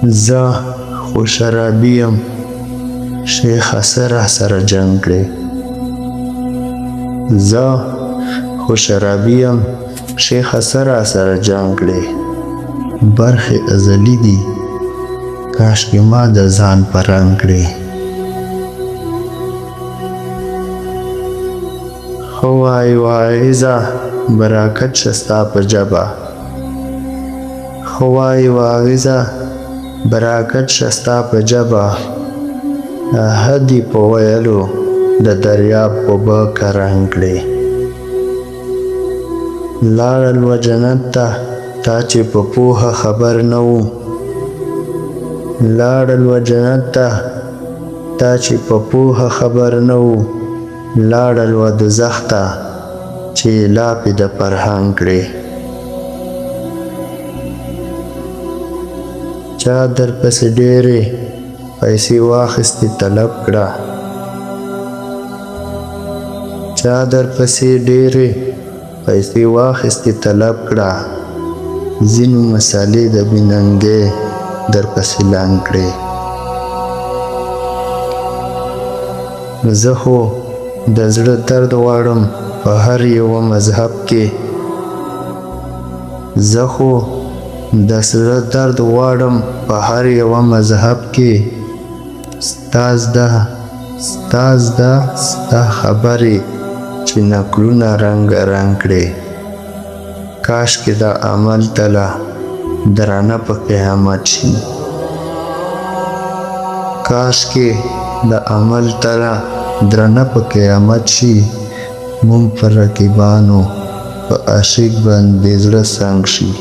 زه خو شرابي یم شیخه څه راسره جنګ کړې زه خو شرابي یم شیخه څه راسره جنګ کړې برخې ازلي دي کاشکې ما د ځان په رنګ کړې خو وایي واعظه براکت شه ستا په ژبه خو وایي واعظه براکت شه ستا په ژبه هدي په ویلو د دریاب اوبه کرنګ کړې لاړل و جنت ته تا چې په پوهه خبر نه وو لاړل و جنت ته تا چې په پوهه خبر نه وو لاړل و دوزخ ته چې لاپې د فرهنګ کړې چا درپسې ډېرې پیسې واخیستې طلب کړه چا درپسې ډېرې پیسې واخیستې طلب کړه ځینو مسالې د بېننګۍ درپسې لنګ کړې زه خو د زړه درد غواړم په هر یوه مذهب کې زه خو د زړه درد غواړم په هر یوه مذهب کې ستا خبرې چې نقلونه رنګ کړې کاشکې د عمل تله درانه په قیامت شي کاشکې د عمل تله درانه په قیامت شي مونږ پر رقیبانو په عاشق باندې زړه سنګ شي